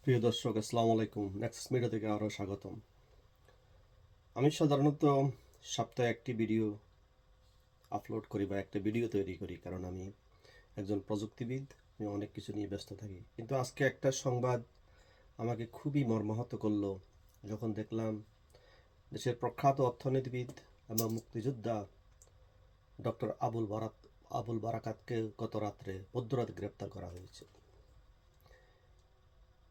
প্রিয় দর্শক, আসসালামু আলাইকুম। নেক্সাস মিডিয়া থেকে আরও স্বাগতম। আমি সাধারণত সপ্তাহে একটি ভিডিও আপলোড করি বা একটা ভিডিও তৈরি করি, কারণ আমি একজন প্রযুক্তিবিদ। আমি অনেক কিছু নিয়ে ব্যস্ত থাকি, কিন্তু আজকে একটা সংবাদ আমাকে খুবই মর্মাহত করলো যখন দেখলাম দেশের প্রখ্যাত অর্থনীতিবিদ এবং মুক্তিযোদ্ধা ডক্টর আবুল বারাকাতকে গত রাত্রে মধ্যরাতে গ্রেপ্তার করা হয়েছে।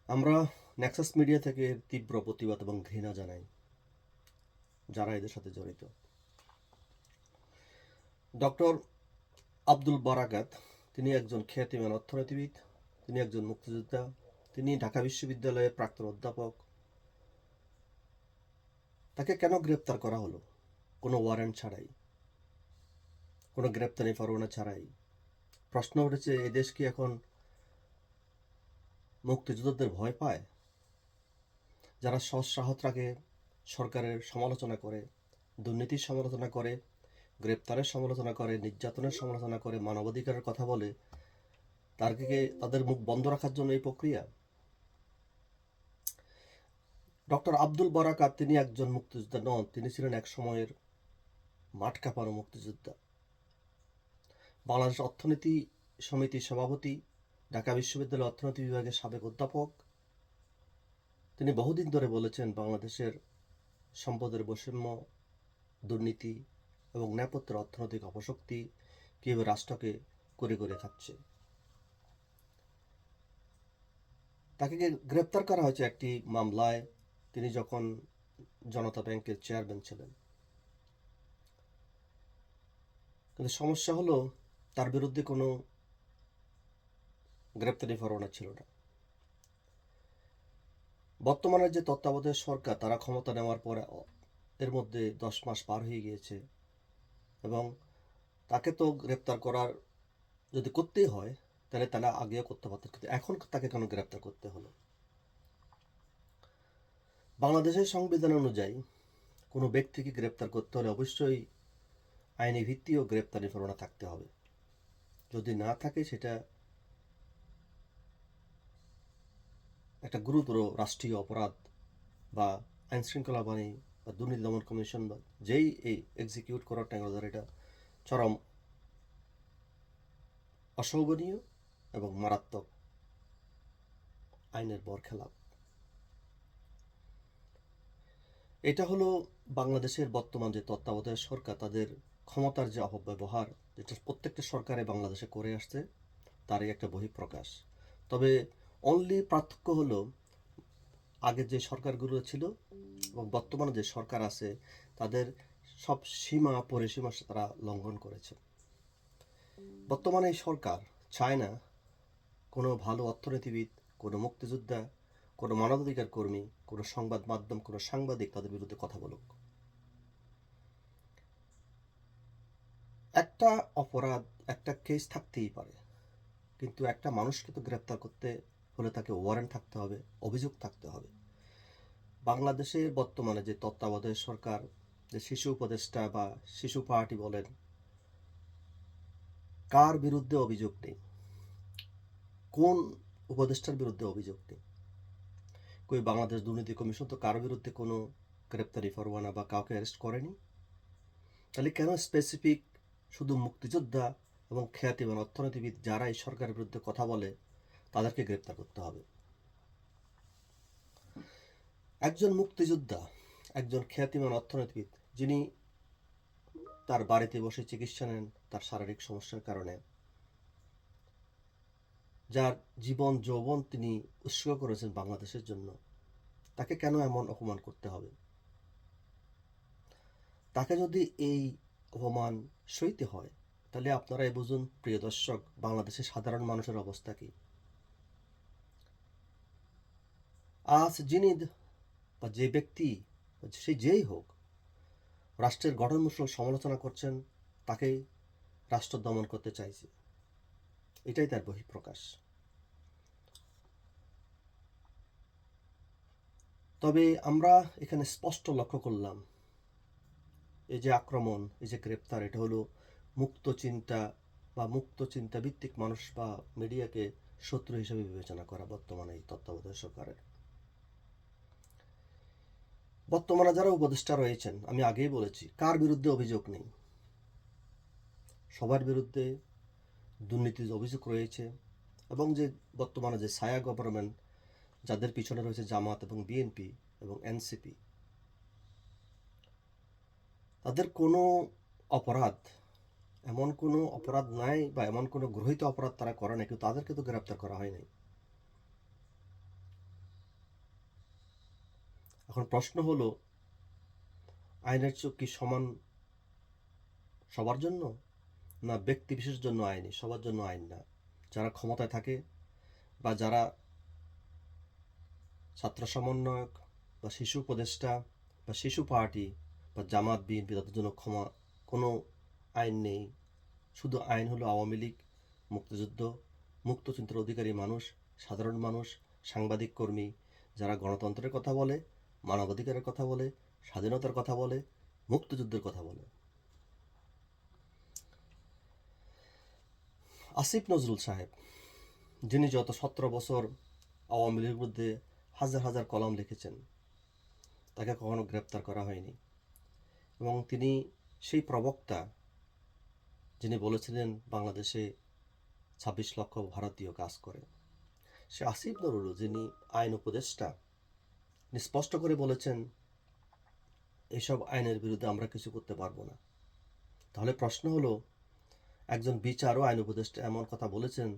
আমরা নেক্সাস মিডিয়া থেকে তীব্র প্রতিবাদ এবং ঘৃণা জানাই যারা এদের সাথে জড়িত। ডক্টর আব্দুল বারাকাত তিনি একজন খ্যাতিমান অর্থনীতিবিদ, তিনি একজন মুক্তিযোদ্ধা, তিনি ঢাকা বিশ্ববিদ্যালয়ের প্রাক্তন অধ্যাপক। তাকে কেন গ্রেপ্তার করা হলো কোনো ওয়ারেন্ট ছাড়াই, কোনো গ্রেপ্তারি পরোয়ানা ছাড়াই? প্রশ্ন উঠেছে, এই দেশ কি এখন মুক্তিযোদ্ধাদের ভয় পায়? যারা সৎসাহস রাখে, সরকারের সমালোচনা করে, দুর্নীতির সমালোচনা করে, গ্রেপ্তারের সমালোচনা করে, নির্যাতনের সমালোচনা করে, মানবাধিকারের কথা বলে, তাদের মুখ বন্ধ রাখার জন্য এই প্রক্রিয়া? ডক্টর আব্দুল বারাকাত তিনি একজন মুক্তিযোদ্ধা নন, তিনি ছিলেন এক সময়ের মাঠ কাঁপানো মুক্তিযোদ্ধা। বাংলাদেশ অর্থনীতি সমিতির সভাপতি, ঢাকা বিশ্ববিদ্যালয়ের অর্থনীতি বিভাগের সাবেক অধ্যাপক। তিনি বহুদিন ধরে বলেছেন বাংলাদেশের সম্পদের বৈষম্য, দুর্নীতি এবং নেপথ্যের অর্থনৈতিক অপশক্তি কীভাবে রাষ্ট্রকে করে করে খাচ্ছে। তাকে গ্রেপ্তার করা হয়েছে একটি মামলায়, তিনি যখন জনতা ব্যাংকের চেয়ারম্যান ছিলেন। কিন্তু সমস্যা হলো তার বিরুদ্ধে কোনো গ্রেপ্তারি পরোয়ানা ছিল না। বর্তমানে যে তত্ত্বাবধায়ক সরকার, তারা ক্ষমতা নেওয়ার পরে এর মধ্যে 10 মাস পার হয়ে গিয়েছে, এবং তাকে তো গ্রেপ্তার করার যদি করতেই হয় তাহলে তারা আগেও করতে পারতেন, কিন্তু এখন তাকে কেন গ্রেপ্তার করতে হলো? বাংলাদেশের সংবিধান অনুযায়ী কোনো ব্যক্তিকে গ্রেপ্তার করতে হলে অবশ্যই আইনি ভিত্তি ও গ্রেপ্তারি পরোয়ানা থাকতে হবে। যদি না থাকে সেটা একটা গুরুতর রাষ্ট্রীয় অপরাধ, বা আইন শৃঙ্খলা বাহিনী বা দুর্নীতি দমন কমিশন বা যেই এই এক্সিকিউট করার টাইম, এটা চরম অশোভনীয় এবং মারাত্মক আইনের বরখেলাপ। এটা হলো বাংলাদেশের বর্তমান যে তত্ত্বাবধায়ক সরকার, তাদের ক্ষমতার যে অপব্যবহার, যেটা প্রত্যেকটা সরকারে বাংলাদেশে করে আসছে, তারই একটা বহিঃপ্রকাশ। তবে অনলি পার্থক্য হলো আগে যে সরকারগুলো ছিল এবং বর্তমানে যে সরকার আছে, তাদের সব সীমা পরিসীমা তারা লঙ্ঘন করেছে। বর্তমানে এই সরকার চায় না কোনো ভালো অর্থনীতিবিদ, কোনো মুক্তিযোদ্ধা, কোনো মানবাধিকার কর্মী, কোনো সংবাদ মাধ্যম, কোনো সাংবাদিক তাদের বিরুদ্ধে কথা বলুক। একটা অপরাধ, একটা কেস থাকতেই পারে, কিন্তু একটা মানুষকে তো গ্রেপ্তার করতে হলে তাকে ওয়ারেন্ট থাকতে হবে, অভিযোগ থাকতে হবে। বাংলাদেশের বর্তমানে যে তত্ত্বাবধায়ক সরকার, যে শিশু উপদেষ্টা বা শিশু পার্টি বলেন, কার বিরুদ্ধে অভিযোগ নেই? কোন উপদেষ্টার বিরুদ্ধে অভিযোগ নেই? কই বাংলাদেশ দুর্নীতি কমিশন তো কারোর বিরুদ্ধে কোনো গ্রেপ্তারি পরোয়ানা বা কাউকে অ্যারেস্ট করেনি। তাহলে কেন স্পেসিফিক শুধু মুক্তিযোদ্ধা এবং খ্যাতিমান অর্থনীতিবিদ যারা এই সরকারের বিরুদ্ধে কথা বলে তাদেরকে গ্রেপ্তার করতে হবে? একজন মুক্তিযোদ্ধা, একজন খ্যাতিমান অর্থনীতিবিদ, যিনি তার বাড়িতে বসে চিকিৎসা নেন তার শারীরিক সমস্যার কারণে, যার জীবন যৌবন তিনি উৎসর্গ করেছেন বাংলাদেশের জন্য, তাকে কেন এমন অপমান করতে হবে? তাকে যদি এই অপমান সইতে হয়, তাহলে আপনারাই বুঝুন প্রিয় দর্শক, বাংলাদেশের সাধারণ মানুষের অবস্থা কি। আজ যিনি বা যে ব্যক্তি, সে যেই হোক, রাষ্ট্রের গঠনমূলক সমালোচনা করছেন, তাকেই রাষ্ট্র দমন করতে চাইছে, এটাই তার বহিঃপ্রকাশ। তবে আমরা এখানে স্পষ্ট লক্ষ্য করলাম, এই যে আক্রমণ, এই যে গ্রেপ্তার, এটা হলো মুক্ত চিন্তা বা মুক্ত চিন্তা ভিত্তিক মানুষ বা মিডিয়াকে শত্রু হিসেবে বিবেচনা করা বর্তমানে এই তত্ত্বাবধায়ক সরকারের। বর্তমানে যারা উপদেষ্টা রয়েছেন, আমি আগেই বলেছি, কার বিরুদ্ধে অভিযোগ নেই? সবার বিরুদ্ধে দুর্নীতির অভিযোগ রয়েছে। এবং যে বর্তমানে যে ছায়া গভর্নমেন্ট, যাদের পিছনে রয়েছে জামাত এবং বিএনপি এবং এনসিপি, তাদের কোনো অপরাধ, এমন কোনো অপরাধ নাই বা এমন কোনো গৃহীত অপরাধ তারা করে নাই, কিন্তু তাদেরকে তো গ্রেপ্তার করা হয় নাই। এখন প্রশ্ন হলো, আইনের চোখ কি সমান সবার জন্য, না ব্যক্তি বিশেষের জন্য আইনি, সবার জন্য আইন না? যারা ক্ষমতায় থাকে বা যারা ছাত্র সমন্বয়ক বা শিশু উপদেষ্টা বা শিশু পার্টি বা জামাত বিএনপি, তাদের জন্য কোনো আইন নেই। শুধু আইন হলো আওয়ামী লীগ, মুক্তিযুদ্ধ, মুক্তচিন্তার অধিকারী মানুষ, সাধারণ মানুষ, সাংবাদিক কর্মী, যারা গণতন্ত্রের কথা বলে, মানবাধিকারের কথা বলে, স্বাধীনতার কথা বলে, মুক্তিযুদ্ধের কথা বলে। আসিফ নজরুল সাহেব, যিনি যত 17 বছর আওয়ামী লীগের বিরুদ্ধে হাজার হাজার কলাম লিখেছেন, তাকে কখনো গ্রেপ্তার করা হয়নি। এবং তিনি সেই প্রবক্তা যিনি বলেছিলেন বাংলাদেশে 26 লক্ষ ভারতীয় কাজ করে। সে আসিফ নজরুল, যিনি আইন উপদেষ্টা, স্পষ্ট করে বলেছেন এইসব আইনের বিরুদ্ধে আমরা কিছু করতে পারবো না। তাহলে প্রশ্ন হলো, একজন বিচার ও আইন উপদেষ্টা এমন কথা বলেছেন,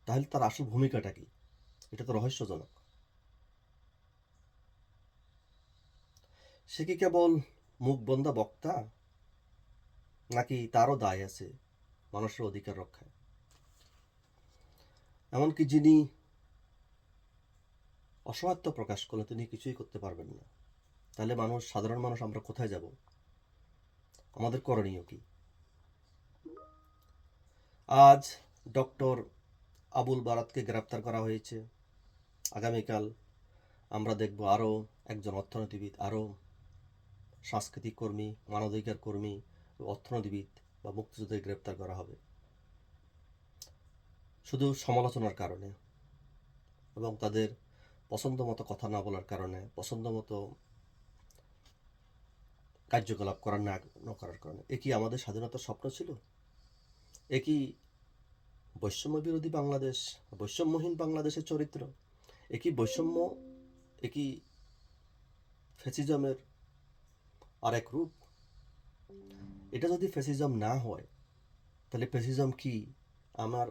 তাহলে তার আসল ভূমিকাটা কি? এটা তো রহস্যজনক। সে কি কেবল মুখ বন্ধা বক্তা, নাকি তারও দায় আছে মানুষের অধিকার রক্ষায়? এমনকি যিনি অসহায়ত্ব প্রকাশ করলেন, তিনি কিছুই করতে পারবেন না। তাহলে সাধারণ মানুষ আমরা কোথায় যাব? আমাদের করণীয় কি? আজ ডক্টর আবুল বারাতকে গ্রেপ্তার করা হয়েছে। আগামীকাল আমরা দেখব আরও একজন অর্থনীতিবিদ, আরও সাংস্কৃতিক কর্মী, মানবাধিকার কর্মী, অর্থনীতিবিদ বা মুক্তিযোদ্ধাকে গ্রেপ্তার করা হবে, শুধু সমালোচনার কারণে এবং তাদের পছন্দ মতো কথা না বলার কারণে, পছন্দ মতো কার্যকলাপ না করার কারণে। এ কি আমাদের স্বাধীনতার স্বপ্ন ছিল? এ কি বৈষম্য বিরোধী বাংলাদেশ, বৈষম্যহীন বাংলাদেশের চরিত্র? এ কি বৈষম্য, এ কি ফ্যাসিজমের আরেক রূপ? এটা যদি ফ্যাসিজম না হয়, তাহলে ফ্যাসিজম কি আমার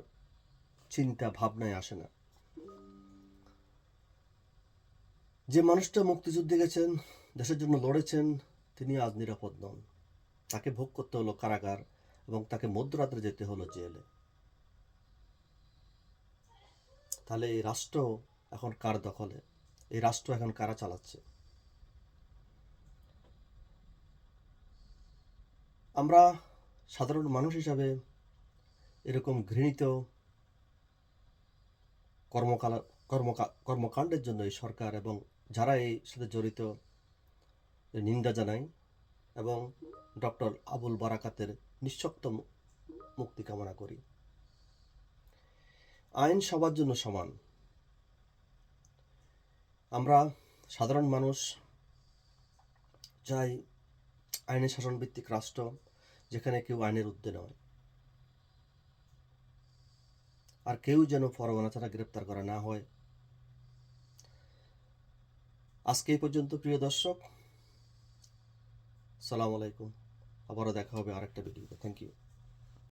চিন্তা ভাবনায় আসে না। যে মানুষটা মুক্তিযুদ্ধে গেছেন, দেশের জন্য লড়েছেন, তিনি আজ নিরাপদ নন। তাকে ভোগ করতে হলো কারাগার এবং তাকে মধ্যরাত্রে যেতে হলো জেলে। তাহলে এই রাষ্ট্র এখন কার দখলে? এই রাষ্ট্র এখন কারা চালাচ্ছে? আমরা সাধারণ মানুষ হিসাবে এরকম ঘৃণিত কর্মকাণ্ডের জন্য এই সরকার এবং যারা এই সাথে জড়িত নিন্দা জানাই এবং ডক্টর আবুল বারাকাতের নিঃশর্ত মুক্তি কামনা করি। আইন সবার জন্য সমান। আমরা সাধারণ মানুষ চাই আইনের শাসন ভিত্তিক রাষ্ট্র, যেখানে কেউ আইনের ঊর্ধ্বে নয়, আর কেউ যেন পরোয়ানা ছাড়া গ্রেপ্তার করা না হয়। আজকে এই পর্যন্ত, প্রিয় দর্শক। সালাম আলাইকুম। আবারও দেখা হবে আরেকটা ভিডিওতে। Thank you.